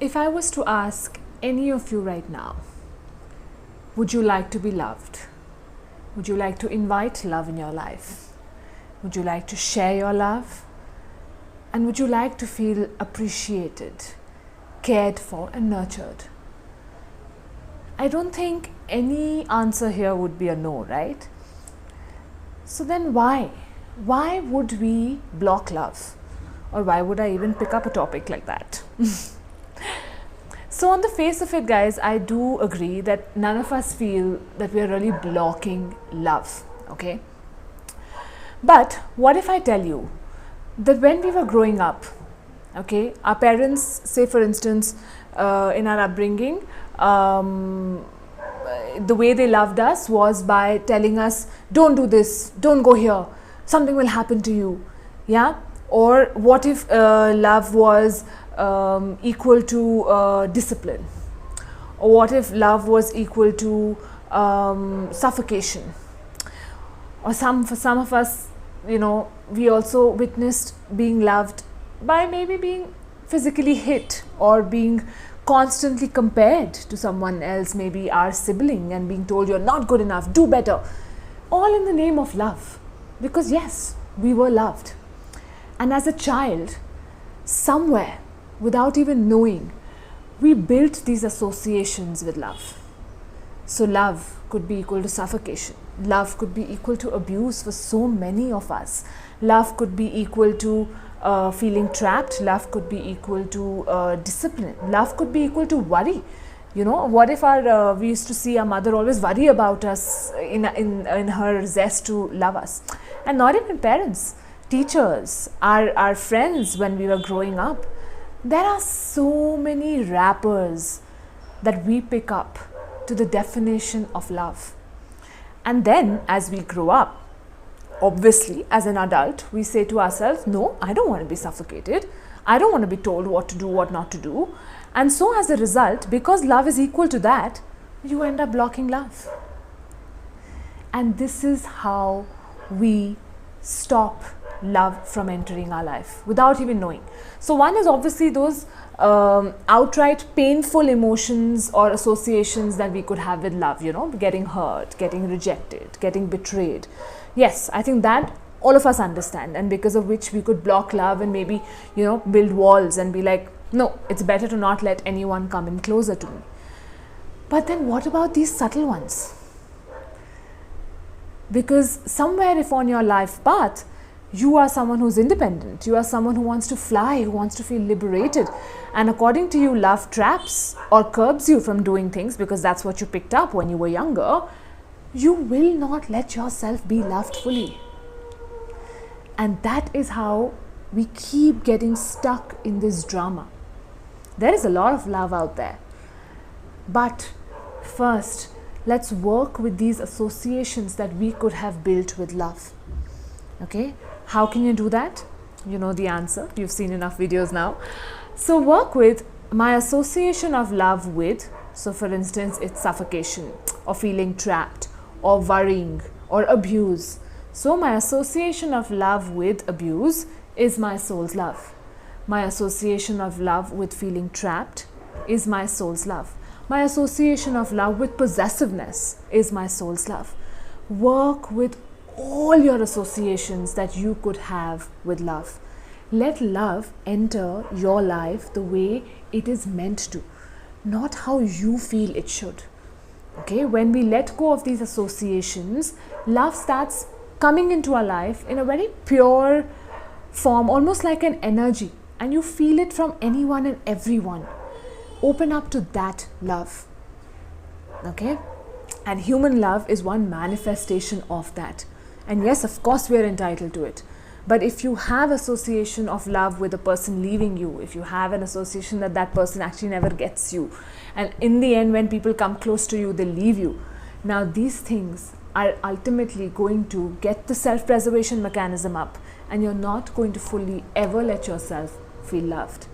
If I was to ask any of you right now, would you like to be loved? Would you like to invite love in your life? Would you like to share your love? And would you like to feel appreciated, cared for and nurtured? I don't think any answer here would be a no, right? So then why? Why would we block love? Or why would I even pick up a topic like that? So on the face of it, guys, I do agree that none of us feel that we are really blocking love, okay? But what if I tell you that when we were growing up, okay, our parents, say for instance, in our upbringing, the way they loved us was by telling us, don't do this, don't go here, something will happen to you, yeah? Or what if love was equal to discipline? Or what if love was equal to suffocation? Or for some of us, you know, we also witnessed being loved by maybe being physically hit or being constantly compared to someone else, maybe our sibling, and being told you're not good enough, do better. All in the name of love. Because yes, we were loved. And as a child, somewhere, without even knowing, we built these associations with love. So love could be equal to suffocation. Love could be equal to abuse for so many of us. Love could be equal to feeling trapped. Love could be equal to discipline. Love could be equal to worry. You know, what if we used to see our mother always worry about us in her zest to love us? And not even parents, teachers, our friends when we were growing up. There are so many wrappers that we pick up to the definition of love. And then as we grow up, obviously as an adult, we say to ourselves, no, I don't want to be suffocated. I don't want to be told what to do, what not to do. And so as a result, because love is equal to that, you end up blocking love. And this is how we stop love from entering our life without even knowing. So one is obviously those outright painful emotions or associations that we could have with love, you know, getting hurt, getting rejected, getting betrayed. Yes, I think that all of us understand, and because of which we could block love and maybe, you know, build walls and be like, no, it's better to not let anyone come in closer to me. But then what about these subtle ones? Because somewhere if on your life path, you are someone who's independent, you are someone who wants to fly, who wants to feel liberated, and according to you, love traps or curbs you from doing things because that's what you picked up when you were younger, you will not let yourself be loved fully. And that is how we keep getting stuck in this drama. There is a lot of love out there. But first, let's work with these associations that we could have built with love. Okay? How can you do that? You know the answer. You've seen enough videos now. So work with my association of love with, so for instance, it's suffocation or feeling trapped or worrying or abuse. So my association of love with abuse is my soul's love. My association of love with feeling trapped is my soul's love. My association of love with possessiveness is my soul's love. Work with all your associations that you could have with love. Let love enter your life the way it is meant to, not how you feel it should. Okay, when we let go of these associations, love starts coming into our life in a very pure form, almost like an energy, and you feel it from anyone and everyone. Open up to that love. Okay, and human love is one manifestation of that. And yes, of course, we are entitled to it. But if you have association of love with a person leaving you, if you have an association that that person actually never gets you, and in the end, when people come close to you, they leave you. Now, these things are ultimately going to get the self-preservation mechanism up, and you're not going to fully ever let yourself feel loved.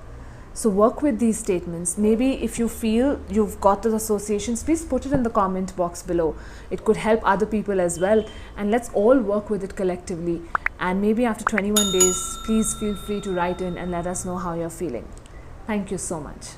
So work with these statements. Maybe if you feel you've got those associations, please put it in the comment box below. It could help other people as well. And let's all work with it collectively. And maybe after 21 days, please feel free to write in and let us know how you're feeling. Thank you so much.